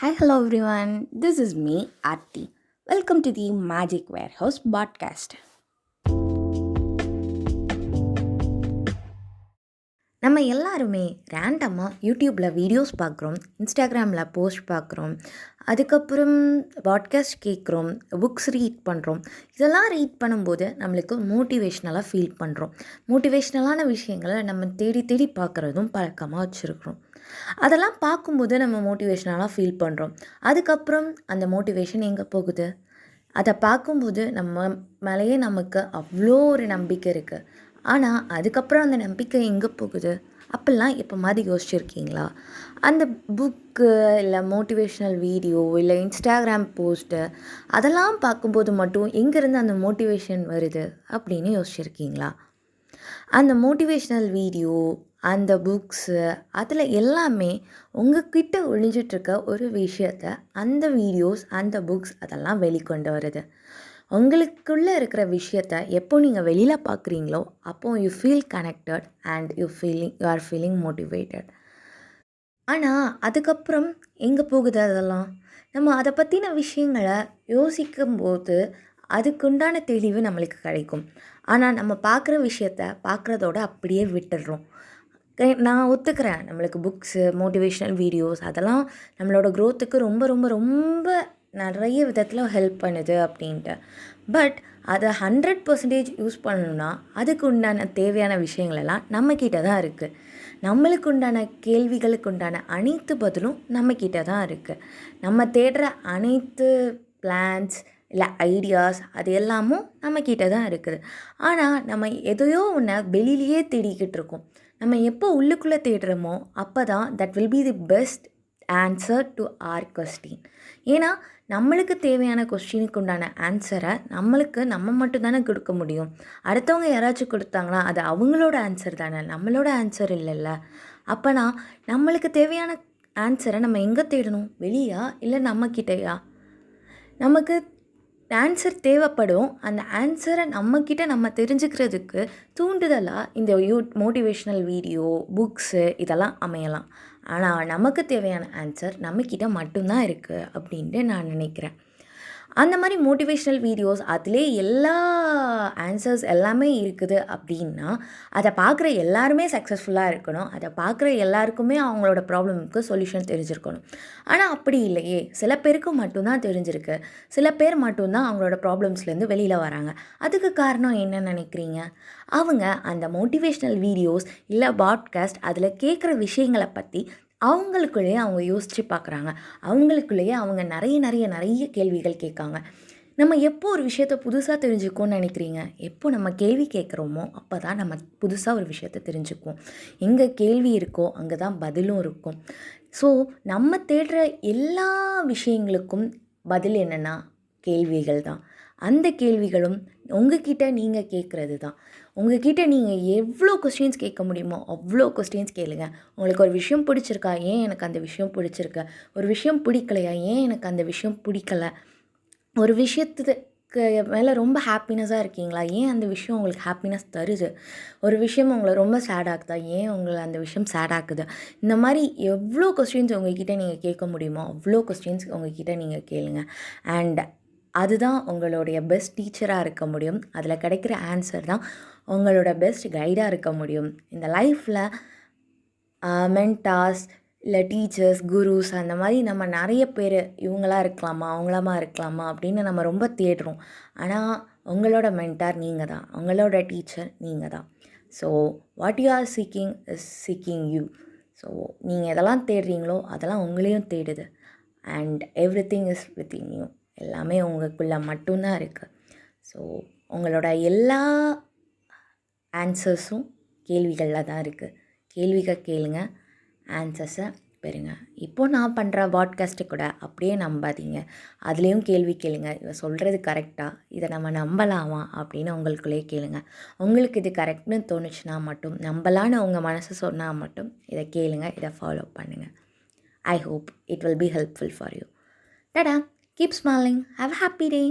Hi, hello everyone. This is me, Aarti. Welcome to the Magic Warehouse podcast. நம்ம எல்லாருமே ரேண்டமாக யூடியூப்பில் videos பார்க்குறோம், இன்ஸ்டாகிராமில் போஸ்ட் பார்க்குறோம், அதுக்கப்புறம் பாட்காஸ்ட் கேட்குறோம், புக்ஸ் ரீட் பண்ணுறோம். இதெல்லாம் ரீட் பண்ணும்போது நம்மளுக்கு மோட்டிவேஷ்னலாக ஃபீல் பண்ணுறோம். மோட்டிவேஷ்னலான விஷயங்களை நம்ம தேடி தேடி பார்க்குறதும் பழக்கமாக வச்சுருக்குறோம். அதெல்லாம் பார்க்கும்போது நம்ம மோட்டிவேஷ்னலாக ஃபீல் பண்ணுறோம். அதுக்கப்புறம் அந்த மோட்டிவேஷன் எங்கே போகுது? அதை பார்க்கும்போது நம்ம மேலேயே நமக்கு அவ்வளோ ஒரு நம்பிக்கை இருக்குது. ஆனால் அதுக்கப்புறம் அந்த நம்பிக்கை எங்கே போகுது? அப்படிலாம் எப்போ மாதிரி யோசிச்சுருக்கீங்களா? அந்த புக்கு இல்லை மோட்டிவேஷ்னல் வீடியோ இல்லை இன்ஸ்டாகிராம் போஸ்ட்டு அதெல்லாம் பார்க்கும்போது மட்டும் எங்கேருந்து அந்த மோட்டிவேஷன் வருது அப்படின்னு யோசிச்சுருக்கீங்களா? அந்த மோட்டிவேஷ்னல் வீடியோ, அந்த புக்ஸு அதில் எல்லாமே உங்கக்கிட்ட ஒளிஞ்சிட்ருக்க ஒரு விஷயத்த அந்த வீடியோஸ், அந்த புக்ஸ் அதெல்லாம் வெளிக்கொண்டு வருது. உங்களுக்குள்ளே இருக்கிற விஷயத்த எப்போ நீங்கள் வெளியில் பார்க்குறீங்களோ அப்போது you feel connected and you are feeling motivated. ஆனால் அதுக்கப்புறம் எங்கே போகுது அதெல்லாம்? நம்ம அதை பற்றின விஷயங்களை யோசிக்கும்போது அதுக்குண்டான தெளிவு நம்மளுக்கு கிடைக்கும். ஆனால் நம்ம பார்க்குற விஷயத்த பார்க்குறதோட அப்படியே விட்டுடுறோம். நான் ஒத்துக்கிறேன், நம்மளுக்கு புக்ஸு, மோட்டிவேஷ்னல் வீடியோஸ் அதெல்லாம் நம்மளோட க்ரோத்துக்கு ரொம்ப ரொம்ப ரொம்ப நிறைய விதத்தில் ஹெல்ப் பண்ணுது அப்படின்ட்டு. பட் அதை 100% யூஸ் பண்ணணுன்னா அதுக்கு உண்டான தேவையான விஷயங்களெல்லாம் நம்மக்கிட்ட தான் இருக்குது. நம்மளுக்கு உண்டான கேள்விகளுக்கு உண்டான அனைத்து பதிலும் நம்மக்கிட்ட தான் இருக்குது. நம்ம தேடுற அனைத்து பிளான்ஸ் இல்லை ஐடியாஸ் அது எல்லாமும் நம்மக்கிட்ட தான் இருக்குது. ஆனால் நம்ம எதையோ ஒன்று வெளியிலேயே தேடிக்கிட்டு இருக்கோம். நம்ம எப்போ உள்ளுக்குள்ளே தேடுறோமோ அப்போ தான் that will be the best answer to our question. ஏன்னா நம்மளுக்கு தேவையான கொஸ்டினுக்கு உண்டான ஆன்சரை நம்ம மட்டும் தானே கொடுக்க முடியும். அடுத்தவங்க யாராச்சும் கொடுத்தாங்கன்னா அது அவங்களோட ஆன்சர் தானே, நம்மளோட ஆன்சர் இல்லைல்ல. அப்போனா நம்மளுக்கு தேவையான ஆன்சரை நம்ம எங்கே தேடணும்? வெளியா இல்லை நம்மக்கிட்டையா? நமக்கு ஆன்சர் தேவைப்படும். அந்த ஆன்சரை நம்மக்கிட்ட நம்ம தெரிஞ்சுக்கிறதுக்கு தூண்டுதலாக இந்த மோட்டிவேஷ்னல் வீடியோ, புக்ஸு இதெல்லாம் அமையலாம். ஆனால் நமக்கு தேவையான ஆன்சர் நம்மக்கிட்ட மட்டும்தான் இருக்குது அப்படின்ட்டு நான் நினைக்கிறேன். அந்த மாதிரி மோட்டிவேஷ்னல் வீடியோஸ் அதிலே எல்லா ஆன்சர்ஸ் எல்லாமே இருக்குது அப்படின்னா அதை பார்க்குற எல்லாருமே சக்ஸஸ்ஃபுல்லாக இருக்கணும். அதை பார்க்குற எல்லாருக்குமே அவங்களோட ப்ராப்ளமுக்கு சொல்யூஷன் தெரிஞ்சிருக்கணும். ஆனால் அப்படி இல்லையே, சில பேருக்கு மட்டும்தான் தெரிஞ்சிருக்கு. சில பேர் மட்டும்தான் அவங்களோட ப்ராப்ளம்ஸ்லேருந்து வெளியில் வராங்க. அதுக்கு காரணம் என்ன நினைக்கிறீங்க? அவங்க அந்த மோட்டிவேஷ்னல் வீடியோஸ் இல்லை பாட்காஸ்ட் அதில் கேட்குற விஷயங்களை பற்றி அவங்களுக்குள்ளேயே அவங்க யோசித்து பார்க்குறாங்க. அவங்களுக்குள்ளேயே அவங்க நிறைய கேள்விகள் கேட்காங்க. நம்ம எப்போ ஒரு விஷயத்த புதுசாக தெரிஞ்சுக்கோன்னு நினைக்கிறீங்க? எப்போ நம்ம கேள்வி கேட்குறோமோ அப்போ தான் நம்ம புதுசாக ஒரு விஷயத்த தெரிஞ்சுக்குவோம். எங்கே கேள்வி இருக்கோ அங்கே தான் பதிலும் இருக்கும். ஸோ நம்ம தேடுற எல்லா விஷயங்களுக்கும் பதில் என்னென்னா கேள்விகள் தான். அந்த கேள்விகளும் உங்ககிட்ட நீங்கள் கேட்குறது தான். உங்ககிட்ட நீங்கள் எவ்வளோ கொஸ்டின்ஸ் கேட்க முடியுமோ அவ்வளோ கொஸ்டின்ஸ் கேளுங்க. உங்களுக்கு ஒரு விஷயம் பிடிச்சிருக்கா? ஏன் எனக்கு அந்த விஷயம் பிடிச்சிருக்கு? ஒரு விஷயம் பிடிக்கலையா? ஏன் எனக்கு அந்த விஷயம் பிடிக்கல? ஒரு விஷயத்துக்கு மேலே ரொம்ப ஹாப்பினஸாக இருக்கீங்களா? ஏன் அந்த விஷயம் உங்களுக்கு ஹாப்பினஸ் தருது? ஒரு விஷயம் உங்களை ரொம்ப சேட் ஆகுதா? ஏன் உங்களை அந்த விஷயம் சேட் ஆக்குது? இந்த மாதிரி எவ்வளோ கொஸ்டின்ஸ் உங்ககிட்ட நீங்கள் கேட்க முடியுமோ அவ்வளோ கொஸ்டின்ஸ் உங்ககிட்ட நீங்கள் கேளுங்க. அண்ட் அதுதான் உங்களுடைய பெஸ்ட் டீச்சராக இருக்க முடியும். அதில் கிடைக்கிற ஆன்சர் தான் உங்களோட பெஸ்ட் கைடாக இருக்க முடியும். இந்த லைஃப்பில் மென்டார்ஸ் இல்லை டீச்சர்ஸ், குருஸ் அந்த மாதிரி நம்ம நிறைய பேர் இவங்களாக இருக்கலாமா, அவங்களாமா இருக்கலாமா அப்படின்னு நம்ம ரொம்ப தேடுறோம். ஆனால் உங்களோட மென்டார் நீங்கள் தான், உங்களோட டீச்சர் நீங்கள் தான். So what you are seeking is seeking you. So நீங்கள் எதெல்லாம் தேடுறீங்களோ அதெல்லாம் உங்களையும் தேடுது. And everything is within you. எல்லாமே உங்களுக்குள்ளே மட்டும்தான் இருக்குது. ஸோ உங்களோட எல்லா ஆன்சர்ஸும் கேள்விகளில் தான் இருக்குது. கேள்விகள் கேளுங்க, ஆன்சர்ஸை பெறுங்க. இப்போது நான் பண்ணுற பாட்காஸ்ட்டு கூட அப்படியே நம்பாதீங்க. அதுலேயும் கேள்வி கேளுங்க. இவ சொல்கிறது கரெக்டாக, இதை நம்ம நம்பலாமா அப்படின்னு உங்களுக்குள்ளேயே கேளுங்க. உங்களுக்கு இது கரெக்ட்னு தோணுச்சுன்னா மட்டும், நம்பலான்னு உங்கள் மனசு சொன்னால் மட்டும் இதை கேளுங்க, இதை ஃபாலோ பண்ணுங்கள். I hope it will be helpful for you. Tada! Keep smiling. Have a happy day.